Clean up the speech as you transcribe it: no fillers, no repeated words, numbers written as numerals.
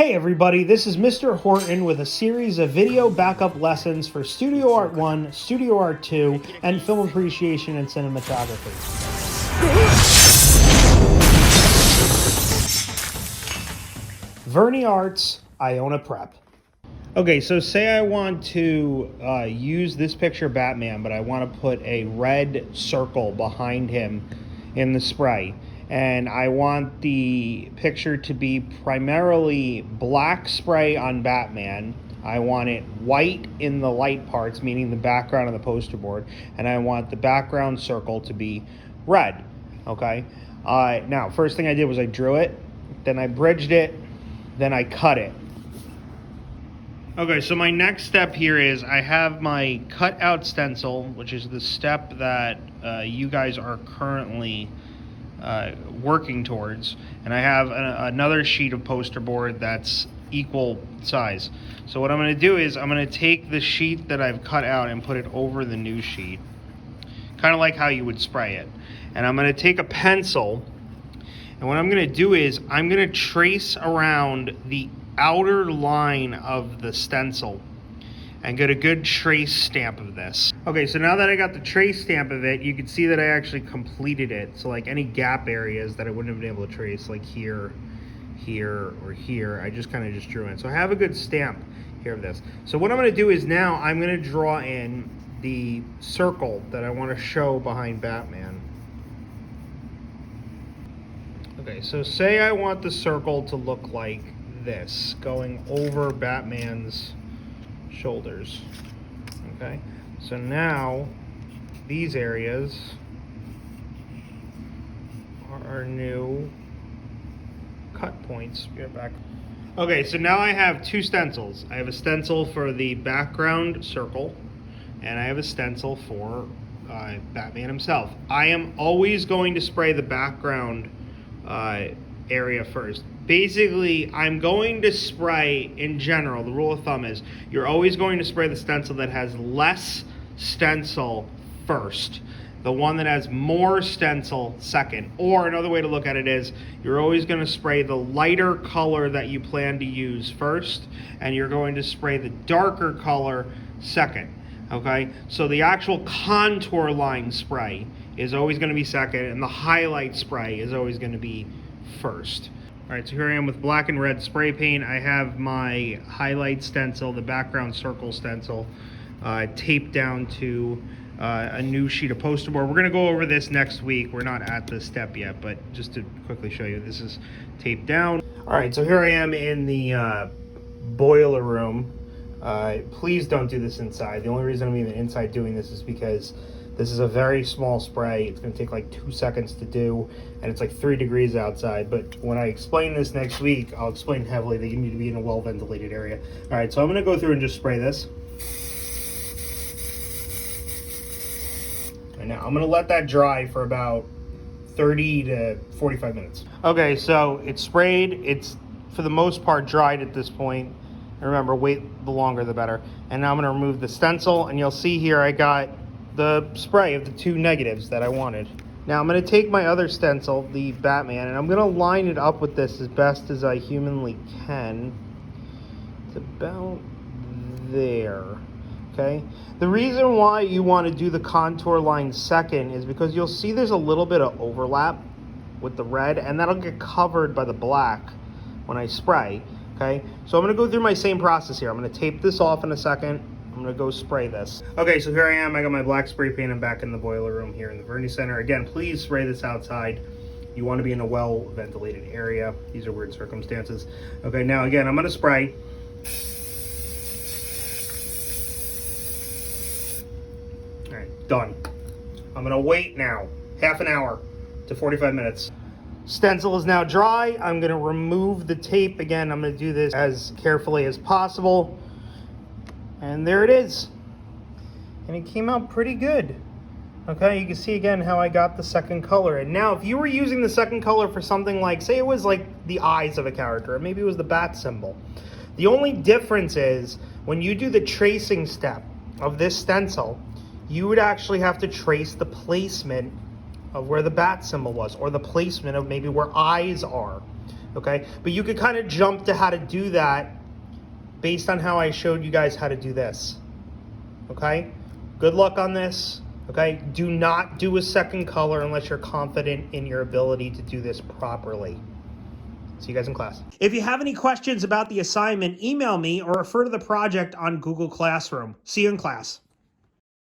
Hey everybody, this is Mr. Horton with a series of video backup lessons for Studio Art 1, Studio Art 2, and film appreciation and cinematography. Verni Arts, Iona Prep. Okay, so say I want to use this picture of Batman, but I want to put a red circle behind him in the spray. And I want the picture to be primarily black spray on Batman. I want it white in the light parts, meaning the background of the poster board. And I want the background circle to be red, okay? Now, first thing I did was I drew it, then I bridged it, then I cut it. Okay, so my next step here is I have my cutout stencil, which is the step that you guys are currently working towards, and I have another sheet of poster board that's equal size. So what I'm going to do is I'm going to take the sheet that I've cut out and put it over the new sheet, kind of like how you would spray it. And I'm going to take a pencil, and what I'm going to do is I'm going to trace around the outer line of the stencil and get a good trace stamp of this. Okay, so now that I got the trace stamp of it, you can see that I actually completed it. So like any gap areas that I wouldn't have been able to trace, like here, here, or here, I just kind of just drew in. So I have a good stamp here of this. So what I'm gonna do is now I'm gonna draw in the circle that I wanna show behind Batman. Okay, so say I want the circle to look like this, going over Batman's shoulders. Okay, so now these areas are our new cut points. Back. Okay, so now I have two stencils. I have a stencil for the background circle, and I have a stencil for Batman himself. I am always going to spray the background area first. Basically, I'm going to spray, in general, the rule of thumb is you're always going to spray the stencil that has less stencil first. The one that has more stencil second. Or another way to look at it is you're always going to spray the lighter color that you plan to use first, and you're going to spray the darker color second. Okay? So the actual contour line spray is always going to be second, and the highlight spray is always going to be first. All right, so here I am with black and red spray paint. I have my highlight stencil, the background circle stencil, taped down to a new sheet of poster board. We're gonna go over this next week. We're not at this step yet, but just to quickly show you, this is taped down. All right, so here I am in the boiler room. Please don't do this inside. The only reason I'm even inside doing this is because this is a very small spray. It's going to take like 2 seconds to do, and it's like 3 degrees outside. But when I explain this next week, I'll explain heavily that you need to be in a well-ventilated area. All right, so I'm going to go through and just spray this. And now I'm going to let that dry for about 30 to 45 minutes. Okay, so it's sprayed. It's, for the most part, dried at this point. And remember, wait, the longer the better. And now I'm going to remove the stencil, and you'll see here I got the spray of the two negatives that I wanted. Now I'm going to take my other stencil, the Batman, and I'm going to line it up with this as best as I humanly can. It's about there. Okay? The reason why you want to do the contour line second is because you'll see there's a little bit of overlap with the red, and that'll get covered by the black when I spray. Okay? So I'm going to go through my same process here. I'm going to tape this off in a second. I'm gonna go spray this. Okay, so here I am. I got my black spray paint. I'm back in the boiler room here in the Verni Center. Again, please spray this outside. You want to be in a well-ventilated area. These are weird circumstances. Okay, now again, I'm gonna spray. All right, done. I'm gonna wait now, half an hour to 45 minutes. Stencil is now dry. I'm gonna remove the tape. Again, I'm gonna do this as carefully as possible. And there it is. And it came out pretty good. Okay, you can see again how I got the second color. And now if you were using the second color for something like, say it was like the eyes of a character, or maybe it was the bat symbol. The only difference is when you do the tracing step of this stencil, you would actually have to trace the placement of where the bat symbol was, or the placement of maybe where eyes are. okay? But you could kind of jump to how to do that based on how I showed you guys how to do this, okay? Good luck on this, okay? Do not do a second color unless you're confident in your ability to do this properly. See you guys in class. If you have any questions about the assignment, email me or refer to the project on Google Classroom. See you in class.